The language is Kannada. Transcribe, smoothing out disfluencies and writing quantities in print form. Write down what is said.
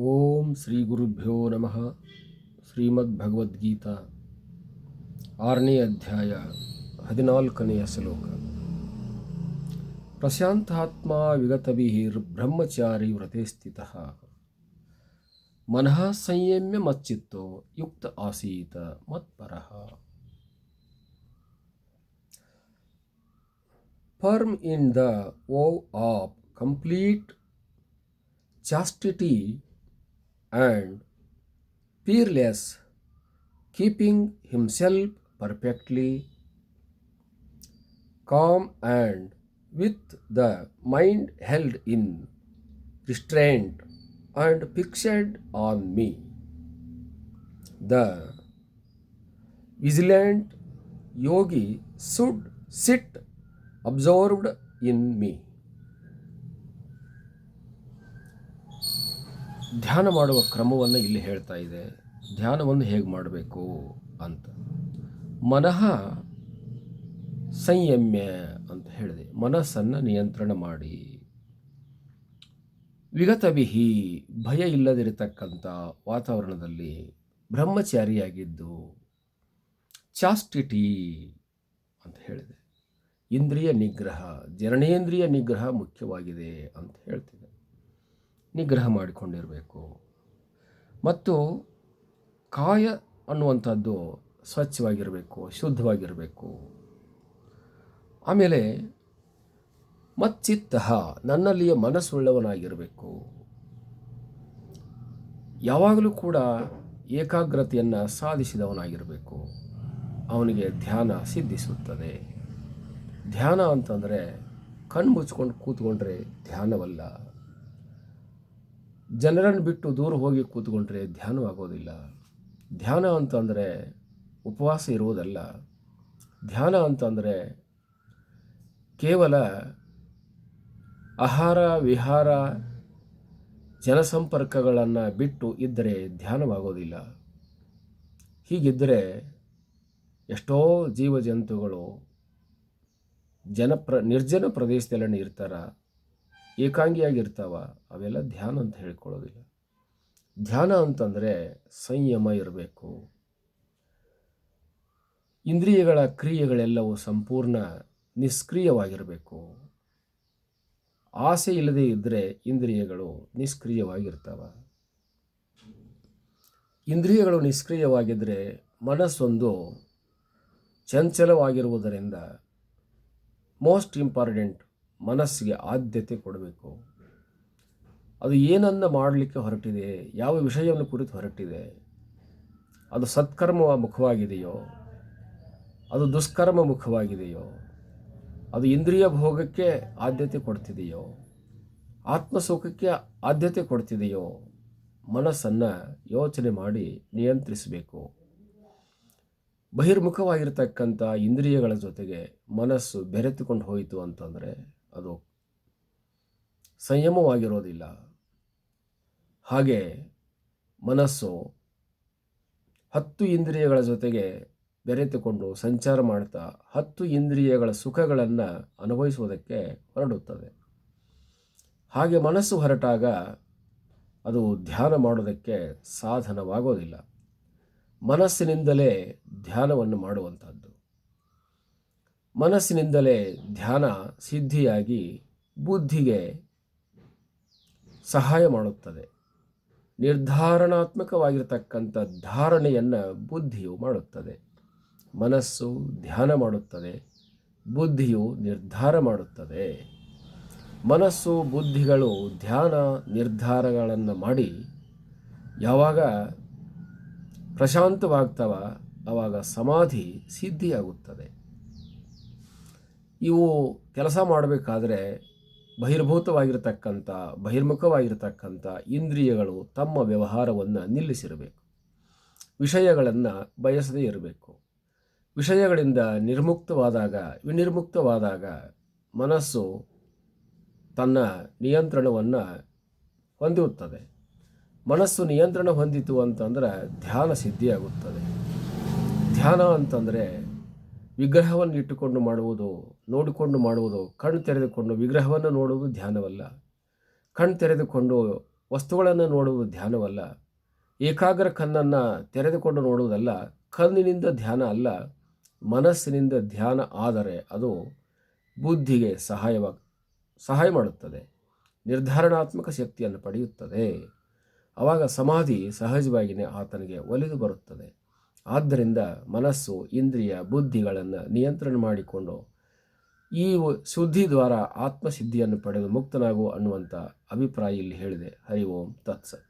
ಓಂ ಶ್ರೀ ಗುರುಭ್ಯೋ ನಮಃ. ಶ್ರೀಮದ್ ಭಗವದ್ಗೀತಾ 6ನೇ ಅಧ್ಯಾಯ 14ನೆಯ ಶ್ಲೋಕ. ಪ್ರಶಾಂತಾತ್ಮ ವಿಗತಭಿರ್ ಬ್ರಹ್ಮಚಾರಿ ವ್ರತೆ ಸ್ಥಿತಃ ಮನಃ ಸಂಯಮ್ಯ ಮಚ್ಚಿತ್ತೋ ಯುಕ್ತ ಆಸೀತ ಮತ್ಪರಃ. Firm in the vow of complete chastity and fearless, keeping himself perfectly calm and with the mind held in restraint and fixed on me. The vigilant yogi should sit absorbed in me. ಧ್ಯಾನ ಮಾಡುವ ಕ್ರಮವನ್ನು ಇಲ್ಲಿ ಹೇಳ್ತಾ ಇದೆ. ಧ್ಯಾನವನ್ನು ಹೇಗೆ ಮಾಡಬೇಕು ಅಂತ. ಮನಃ ಸಂಯಮ್ಯ ಅಂತ ಹೇಳಿದೆ. ಮನಸ್ಸನ್ನು ನಿಯಂತ್ರಣ ಮಾಡಿ. ವಿಗತವಿಹಿ ಭಯ ಇಲ್ಲದಿರತಕ್ಕಂಥ ವಾತಾವರಣದಲ್ಲಿ ಬ್ರಹ್ಮಚಾರಿಯಾಗಿದ್ದು. ಚಾಸ್ಟಿಟಿ ಅಂತ ಹೇಳಿದೆ. ಇಂದ್ರಿಯ ನಿಗ್ರಹ, ಜನನೇಂದ್ರಿಯ ನಿಗ್ರಹ ಮುಖ್ಯವಾಗಿದೆ ಅಂತ ಹೇಳ್ತಿದೆ. ನಿಗ್ರಹ ಮಾಡಿಕೊಂಡಿರಬೇಕು. ಮತ್ತು ಕಾಯ ಅನ್ನುವಂಥದ್ದು ಸ್ವಚ್ಛವಾಗಿರಬೇಕು, ಶುದ್ಧವಾಗಿರಬೇಕು. ಆಮೇಲೆ ಮಚ್ಚಿತ್ತ, ನನ್ನಲ್ಲಿಯ ಮನಸ್ಸುಳ್ಳವನಾಗಿರಬೇಕು. ಯಾವಾಗಲೂ ಕೂಡ ಏಕಾಗ್ರತೆಯನ್ನು ಸಾಧಿಸಿದವನಾಗಿರಬೇಕು. ಅವನಿಗೆ ಧ್ಯಾನ ಸಿದ್ಧಿಸುತ್ತದೆ. ಧ್ಯಾನ ಅಂತಂದರೆ ಕಣ್ಣು ಮುಚ್ಕೊಂಡು ಕೂತ್ಕೊಂಡ್ರೆ ಧ್ಯಾನವಲ್ಲ. ಜನರನ್ನು ಬಿಟ್ಟು ದೂರ ಹೋಗಿ ಕೂತ್ಕೊಂಡ್ರೆ ಧ್ಯಾನವಾಗೋದಿಲ್ಲ. ಧ್ಯಾನ ಅಂತಂದರೆ ಉಪವಾಸ ಇರುವುದಲ್ಲ. ಧ್ಯಾನ ಅಂತಂದರೆ ಕೇವಲ ಆಹಾರ ವಿಹಾರ ಜನಸಂಪರ್ಕಗಳನ್ನು ಬಿಟ್ಟು ಇದ್ದರೆ ಧ್ಯಾನವಾಗೋದಿಲ್ಲ. ಹೀಗಿದ್ದರೆ ಎಷ್ಟೋ ಜೀವಜಂತುಗಳು ನಿರ್ಜನ ಪ್ರದೇಶದಲ್ಲಿ ಇರ್ತಾರ, ಏಕಾಂಗಿಯಾಗಿರ್ತಾವ. ಅವೆಲ್ಲ ಧ್ಯಾನ ಅಂತ ಹೇಳ್ಕೊಳ್ಳೋದಿಲ್ಲ. ಧ್ಯಾನ ಅಂತಂದರೆ ಸಂಯಮ ಇರಬೇಕು. ಇಂದ್ರಿಯಗಳ ಕ್ರಿಯೆಗಳೆಲ್ಲವೂ ಸಂಪೂರ್ಣ ನಿಷ್ಕ್ರಿಯವಾಗಿರಬೇಕು. ಆಸೆ ಇಲ್ಲದೆ ಇದ್ದರೆ ಇಂದ್ರಿಯಗಳು ನಿಷ್ಕ್ರಿಯವಾಗಿರ್ತಾವ. ಇಂದ್ರಿಯಗಳು ನಿಷ್ಕ್ರಿಯವಾಗಿದ್ದರೆ ಮನಸ್ಸೊಂದು ಚಂಚಲವಾಗಿರುವುದರಿಂದ ಮೋಸ್ಟ್ ಇಂಪಾರ್ಟೆಂಟ್ ಮನಸ್ಸಿಗೆ ಆದ್ಯತೆ ಕೊಡಬೇಕು. ಅದು ಏನನ್ನು ಮಾಡಲಿಕ್ಕೆ ಹೊರಟಿದೆ, ಯಾವ ವಿಷಯವನ್ನು ಕುರಿತು ಹೊರಟಿದೆ, ಅದು ಸತ್ಕರ್ಮ ಮುಖವಾಗಿದೆಯೋ, ಅದು ದುಷ್ಕರ್ಮ ಮುಖವಾಗಿದೆಯೋ, ಅದು ಇಂದ್ರಿಯ ಭೋಗಕ್ಕೆ ಆದ್ಯತೆ ಕೊಡ್ತಿದೆಯೋ, ಆತ್ಮಸುಖಕ್ಕೆ ಆದ್ಯತೆ ಕೊಡ್ತಿದೆಯೋ, ಮನಸ್ಸನ್ನು ಯೋಚನೆ ಮಾಡಿ ನಿಯಂತ್ರಿಸಬೇಕು. ಬಹಿರ್ಮುಖವಾಗಿರ್ತಕ್ಕಂಥ ಇಂದ್ರಿಯಗಳ ಜೊತೆಗೆ ಮನಸ್ಸು ಬೆರೆತುಕೊಂಡು ಹೋಯಿತು ಅಂತಂದರೆ ಅದು ಸಂಯಮವಾಗಿರೋದಿಲ್ಲ. ಹಾಗೆ ಮನಸ್ಸು 10 ಇಂದ್ರಿಯಗಳ ಜೊತೆಗೆ ಬೆರೆತುಕೊಂಡು ಸಂಚಾರ ಮಾಡ್ತಾ 10 ಇಂದ್ರಿಯಗಳ ಸುಖಗಳನ್ನು ಅನುಭವಿಸುವುದಕ್ಕೆ ಹೊರಡುತ್ತದೆ. ಹಾಗೆ ಮನಸ್ಸು ಹೊರಟಾಗ ಅದು ಧ್ಯಾನ ಮಾಡೋದಕ್ಕೆ ಸಾಧನವಾಗೋದಿಲ್ಲ. ಮನಸ್ಸಿನಿಂದಲೇ ಧ್ಯಾನವನ್ನು ಮಾಡುವಂಥದ್ದು. ಮನಸ್ಸಿನಿಂದಲೇ ಧ್ಯಾನ ಸಿದ್ಧಿಯಾಗಿ ಬುದ್ಧಿಗೆ ಸಹಾಯ ಮಾಡುತ್ತದೆ. ನಿರ್ಧಾರಣಾತ್ಮಕವಾಗಿರತಕ್ಕಂಥ ಧಾರಣೆಯನ್ನು ಬುದ್ಧಿಯು ಮಾಡುತ್ತದೆ. ಮನಸ್ಸು ಧ್ಯಾನ ಮಾಡುತ್ತದೆ, ಬುದ್ಧಿಯು ನಿರ್ಧಾರ ಮಾಡುತ್ತದೆ. ಮನಸ್ಸು ಬುದ್ಧಿಗಳು ಧ್ಯಾನ ನಿರ್ಧಾರಗಳನ್ನು ಮಾಡಿ ಯಾವಾಗ ಪ್ರಶಾಂತವಾಗ್ತವ ಆವಾಗ ಸಮಾಧಿ ಸಿದ್ಧಿಯಾಗುತ್ತದೆ. ಇವು ಕೆಲಸ ಮಾಡಬೇಕಾದ್ರೆ ಬಹಿರ್ಮುಖವಾಗಿರತಕ್ಕಂಥ ಇಂದ್ರಿಯಗಳು ತಮ್ಮ ವ್ಯವಹಾರವನ್ನು ನಿಲ್ಲಿಸಿರಬೇಕು. ವಿಷಯಗಳನ್ನು ಬಯಸದೇ ಇರಬೇಕು. ವಿಷಯಗಳಿಂದ ವಿನಿರ್ಮುಕ್ತವಾದಾಗ ಮನಸ್ಸು ತನ್ನ ನಿಯಂತ್ರಣವನ್ನು ಹೊಂದುತ್ತದೆ. ಮನಸ್ಸು ನಿಯಂತ್ರಣ ಹೊಂದಿತು ಅಂತಂದ್ರೆ ಧ್ಯಾನ ಸಿದ್ಧಿಯಾಗುತ್ತದೆ. ಧ್ಯಾನ ಅಂತಂದರೆ ವಿಗ್ರಹವನ್ನು ಇಟ್ಟುಕೊಂಡು ಮಾಡುವುದು, ನೋಡಿಕೊಂಡು ಮಾಡುವುದು. ಕಣ್ಣು ತೆರೆದುಕೊಂಡು ವಿಗ್ರಹವನ್ನು ನೋಡುವುದು ಧ್ಯಾನವಲ್ಲ. ಕಣ್ಣು ತೆರೆದುಕೊಂಡು ವಸ್ತುಗಳನ್ನು ನೋಡುವುದು ಧ್ಯಾನವಲ್ಲ. ಏಕಾಗ್ರ ಕಣ್ಣನ್ನು ತೆರೆದುಕೊಂಡು ನೋಡುವುದಲ್ಲ. ಕಣ್ಣಿನಿಂದ ಧ್ಯಾನ ಅಲ್ಲ, ಮನಸ್ಸಿನಿಂದ ಧ್ಯಾನ ಆದರೆ ಅದು ಬುದ್ಧಿಗೆ ಸಹಾಯ ಮಾಡುತ್ತದೆ, ನಿರ್ಧಾರಣಾತ್ಮಕ ಶಕ್ತಿಯನ್ನು ಪಡೆಯುತ್ತದೆ. ಆವಾಗ ಸಮಾಧಿ ಸಹಜವಾಗಿಯೇ ಆತನಿಗೆ ಒಲಿದು ಬರುತ್ತದೆ. ಆದ್ದರಿಂದ ಮನಸ್ಸು, ಇಂದ್ರಿಯ, ಬುದ್ಧಿಗಳನ್ನು ನಿಯಂತ್ರಣ ಮಾಡಿಕೊಂಡು ಈ ಶುದ್ಧಿ ದ್ವಾರ ಆತ್ಮಸಿದ್ಧಿಯನ್ನು ಪಡೆದು ಮುಕ್ತನಾಗು ಅನ್ನುವಂಥ ಅಭಿಪ್ರಾಯ ಇಲ್ಲಿ ಹೇಳಿದೆ. ಹರಿ ಓಂ ತತ್ಸತ್.